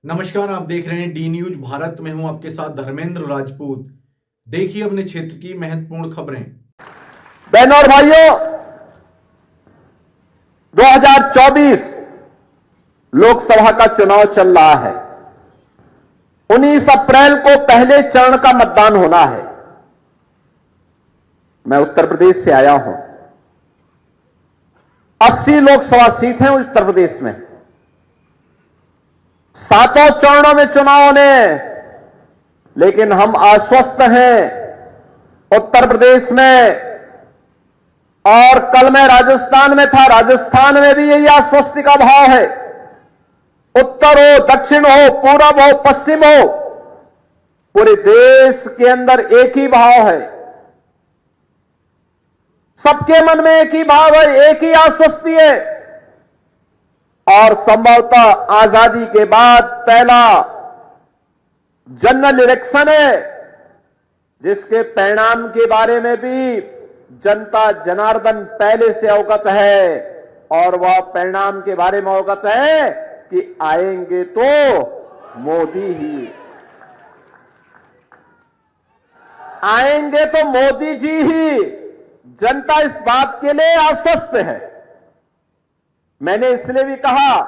नमस्कार, आप देख रहे हैं डी न्यूज भारत में हूं आपके साथ धर्मेंद्र राजपूत। देखिए अपने क्षेत्र की महत्वपूर्ण खबरें। बहनों और भाइयों, 2024 लोकसभा का चुनाव चल रहा है। 19 अप्रैल को पहले चरण का मतदान होना है। मैं उत्तर प्रदेश से आया हूं। 80 लोकसभा सीट हैं उत्तर प्रदेश में। 7 चरणों में चुनाव होने, लेकिन हम आश्वस्त हैं उत्तर प्रदेश में। और कल मैं राजस्थान में था, राजस्थान में भी यही आश्वस्ति का भाव है। उत्तर हो, दक्षिण हो, पूरब हो, पश्चिम हो, पूरे देश के अंदर एक ही भाव है। सबके मन में एक ही भाव है, एक ही आश्वस्ति है। और संभवतः आजादी के बाद पहला जनरल इलेक्शन है जिसके परिणाम के बारे में भी जनता जनार्दन पहले से अवगत है। और वह परिणाम के बारे में अवगत है कि आएंगे तो मोदी ही, आएंगे तो मोदी जी ही। जनता इस बात के लिए आश्वस्त है। मैंने इसलिए भी कहा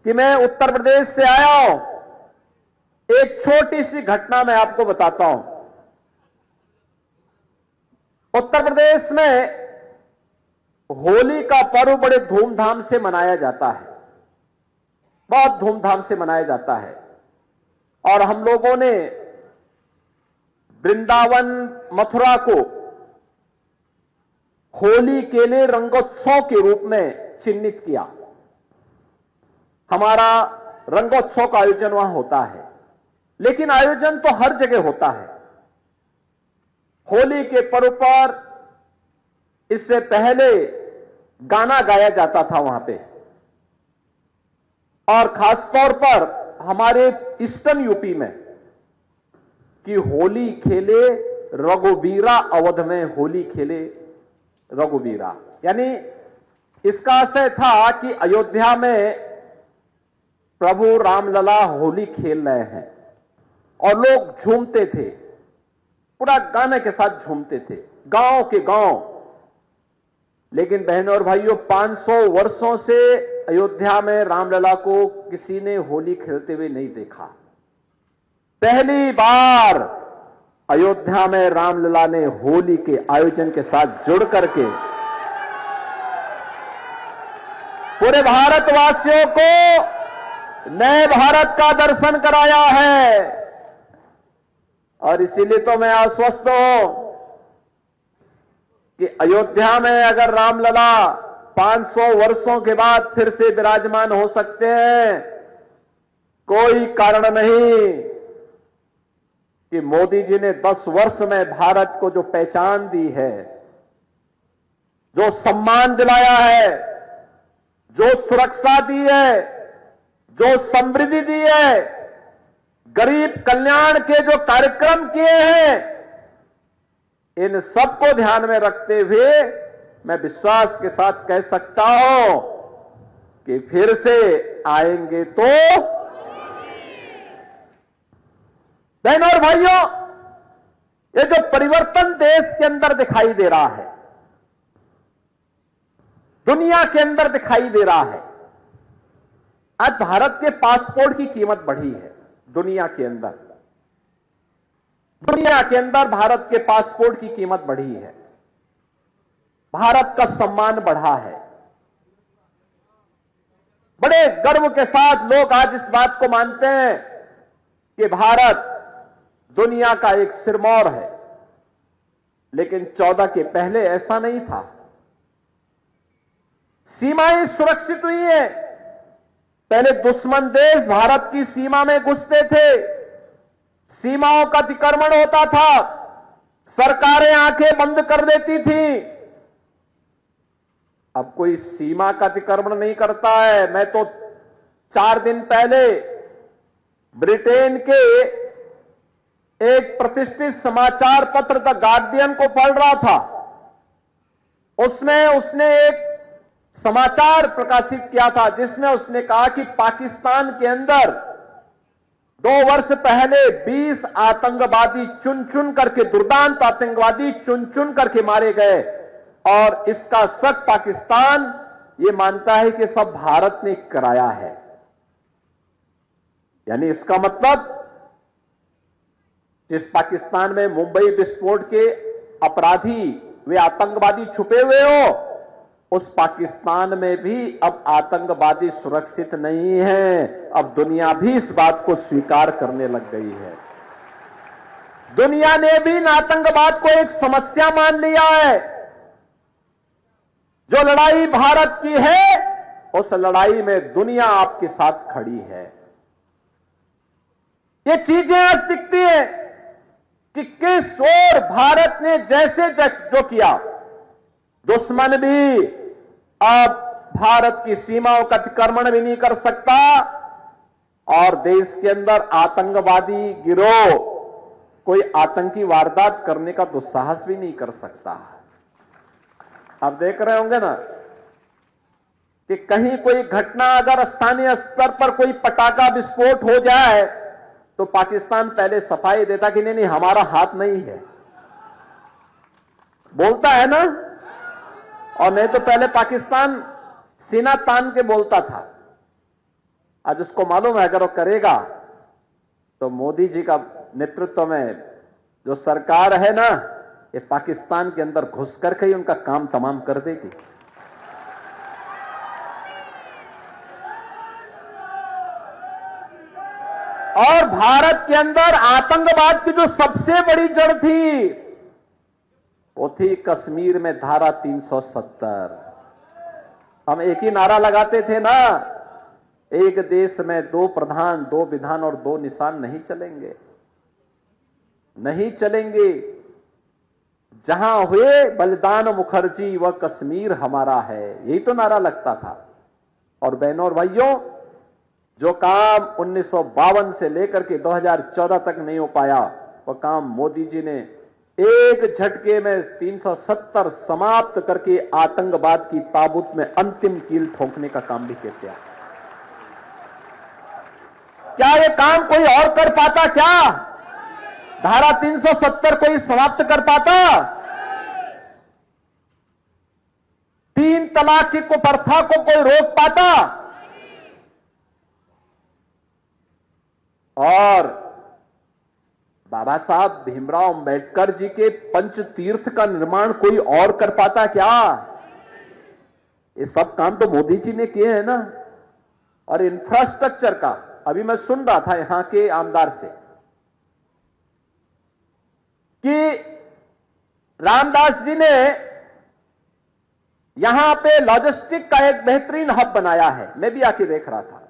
कि मैं उत्तर प्रदेश से आया हूं। एक छोटी सी घटना मैं आपको बताता हूं। उत्तर प्रदेश में होली का पर्व बड़े धूमधाम से मनाया जाता है, बहुत धूमधाम से मनाया जाता है। और हम लोगों ने वृंदावन, मथुरा को होली के लिए रंगोत्सव के रूप में चिन्हित किया। हमारा रंगोत्सव का आयोजन वहां होता है, लेकिन आयोजन तो हर जगह होता है। होली के पर्व पर इससे पहले गाना गाया जाता था वहां पे। और खासतौर पर हमारे ईस्टर्न यूपी में कि होली खेले रघुवीरा, अवध में होली खेले रघुवीरा, यानी इसका आशय था कि अयोध्या में प्रभु रामलला होली खेल रहे हैं और लोग झूमते थे, पूरा गाने के साथ झूमते थे, गांव के गांव। लेकिन बहनों और भाइयों, 500 वर्षों से अयोध्या में रामलला को किसी ने होली खेलते हुए नहीं देखा। पहली बार अयोध्या में रामलला ने होली के आयोजन के साथ जुड़ करके पूरे भारतवासियों को नए भारत का दर्शन कराया है। और इसीलिए तो मैं आश्वस्त हूं कि अयोध्या में अगर रामलला 500 वर्षों के बाद फिर से विराजमान हो सकते हैं, कोई कारण नहीं कि मोदी जी ने 10 वर्ष में भारत को जो पहचान दी है, जो सम्मान दिलाया है, जो सुरक्षा दी है, जो समृद्धि दी है, गरीब कल्याण के जो कार्यक्रम किए हैं, इन सबको ध्यान में रखते हुए मैं विश्वास के साथ कह सकता हूं कि फिर से आएंगे तो। बहनों और भाइयों, ये जो परिवर्तन देश के अंदर दिखाई दे रहा है, दुनिया के अंदर दिखाई दे रहा है। आज भारत के पासपोर्ट की कीमत बढ़ी है। दुनिया के अंदर भारत के पासपोर्ट की कीमत बढ़ी है। भारत का सम्मान बढ़ा है। बड़े गर्व के साथ लोग आज इस बात को मानते हैं कि भारत दुनिया का एक सिरमौर है। लेकिन 14 के पहले ऐसा नहीं था। सीमाएं सुरक्षित हुई है। पहले दुश्मन देश भारत की सीमा में घुसते थे, सीमाओं का अतिक्रमण होता था, सरकारें आंखें बंद कर देती थी। अब कोई सीमा का अतिक्रमण नहीं करता है। मैं तो 4 दिन पहले ब्रिटेन के एक प्रतिष्ठित समाचार पत्र द गार्डियन को पढ़ रहा था। उसमें उसने एक समाचार प्रकाशित किया था जिसमें उसने कहा कि पाकिस्तान के अंदर 2 वर्ष पहले 20 आतंकवादी चुन चुन करके, दुर्दांत आतंकवादी चुन चुन करके मारे गए, और इसका शक पाकिस्तान ये मानता है कि सब भारत ने कराया है। यानी इसका मतलब जिस पाकिस्तान में मुंबई विस्फोट के अपराधी वे आतंकवादी छुपे हुए हो, उस पाकिस्तान में भी अब आतंकवादी सुरक्षित नहीं है। अब दुनिया भी इस बात को स्वीकार करने लग गई है। दुनिया ने भी आतंकवाद को एक समस्या मान लिया है। जो लड़ाई भारत की है, उस लड़ाई में दुनिया आपके साथ खड़ी है। ये चीजें आज दिखती है कि किस ओर भारत ने जैसे जो किया, दुश्मन भी अब भारत की सीमाओं का अतिक्रमण भी नहीं कर सकता, और देश के अंदर आतंकवादी गिरोह कोई आतंकी वारदात करने का दुस्साहस भी नहीं कर सकता। आप देख रहे होंगे ना कि कहीं कोई घटना, अगर स्थानीय स्तर पर कोई पटाखा विस्फोट हो जाए तो पाकिस्तान पहले सफाई देता कि नहीं नहीं हमारा हाथ नहीं है, बोलता है ना। और नहीं तो पहले पाकिस्तान सीना तान के बोलता था। आज उसको मालूम है अगर वो करेगा तो मोदी जी का नेतृत्व में जो सरकार है ना, ये पाकिस्तान के अंदर घुस करके ही उनका काम तमाम कर देगी। और भारत के अंदर आतंकवाद की जो सबसे बड़ी जड़ थी वो थी कश्मीर में धारा 370। हम एक ही नारा लगाते थे ना, एक देश में 2 प्रधान, 2 विधान और 2 निशान नहीं चलेंगे, नहीं चलेंगे। जहां हुए बलिदान मुखर्जी वह कश्मीर हमारा है, यही तो नारा लगता था। और बहनों और भाइयों, जो काम 1952 से लेकर के 2014 तक नहीं हो पाया, वह काम मोदी जी ने एक झटके में 370 समाप्त करके आतंकवाद की ताबूत में अंतिम कील ठोकने का काम भी किया। क्या यह काम कोई और कर पाता? क्या धारा 370 कोई समाप्त कर पाता? 3 तलाक की कुप्रथा को कोई रोक पाता? और बाबा साहब भीमराव अंबेडकर जी के पंचतीर्थ का निर्माण कोई और कर पाता क्या? ये सब काम तो मोदी जी ने किए हैं ना। और इंफ्रास्ट्रक्चर का अभी मैं सुन रहा था यहां के आमदार से कि रामदास जी ने यहां पे लॉजिस्टिक का एक बेहतरीन हब बनाया है। मैं भी आके देख रहा था।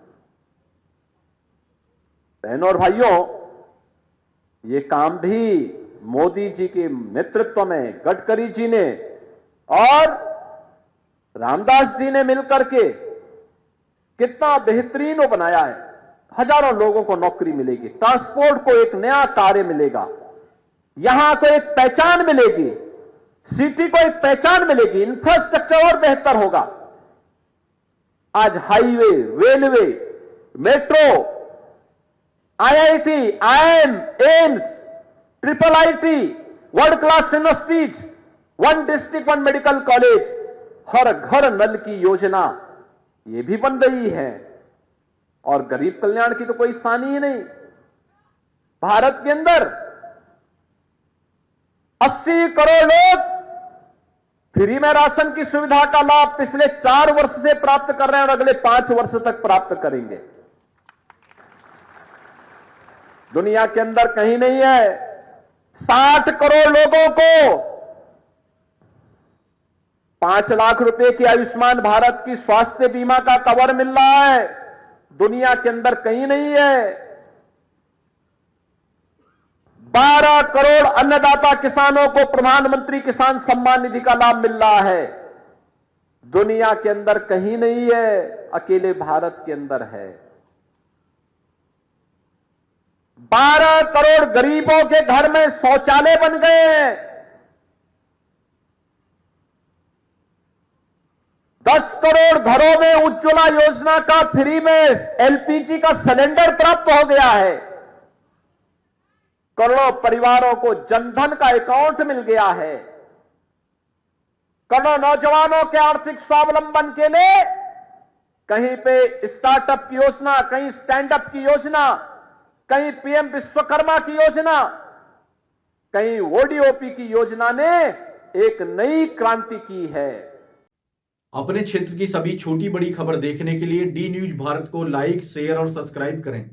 बहनों और भाइयों, ये काम भी मोदी जी के नेतृत्व में गडकरी जी ने और रामदास जी ने मिलकर के कितना बेहतरीन वो बनाया है। हजारों लोगों को नौकरी मिलेगी, ट्रांसपोर्ट को एक नया कार्य मिलेगा, यहां को एक पहचान मिलेगी, सिटी को एक पहचान मिलेगी, इंफ्रास्ट्रक्चर और बेहतर होगा। आज highway, railway, metro, IIT, IIM, AIIMS, IIIT, world class universities, 1 district 1 medical college, हर घर नल की योजना ये भी बन रही है। और गरीब कल्याण की तो कोई सानी ही नहीं। भारत के अंदर 80 करोड़ लोग फ्री में राशन की सुविधा का लाभ पिछले 4 वर्ष से प्राप्त कर रहे हैं और अगले 5 वर्ष तक प्राप्त करेंगे। दुनिया के अंदर कहीं नहीं है। 60 करोड़ लोगों को 5 लाख रुपए की आयुष्मान भारत की स्वास्थ्य बीमा का कवर मिल रहा है। दुनिया के अंदर कहीं नहीं है। 12 करोड़ अन्नदाता किसानों को प्रधानमंत्री किसान सम्मान निधि का लाभ मिल रहा है। दुनिया के अंदर कहीं नहीं है, अकेले भारत के अंदर है। 12 करोड़ गरीबों के घर में शौचालय बन गए हैं। 10 करोड़ घरों में उज्ज्वला योजना का फ्री में एलपीजी का सिलेंडर प्राप्त हो गया है। करोड़ों परिवारों को जनधन का अकाउंट मिल गया है। करोड़ों नौजवानों के आर्थिक स्वावलंबन के लिए कहीं पे स्टार्टअप की योजना, कहीं स्टैंड अप की योजना, कहीं पीएम विश्वकर्मा की योजना, कहीं ओडीओपी की योजना ने एक नई क्रांति की है। अपने क्षेत्र की सभी छोटी बड़ी खबर देखने के लिए डी न्यूज भारत को लाइक, शेयर और सब्सक्राइब करें।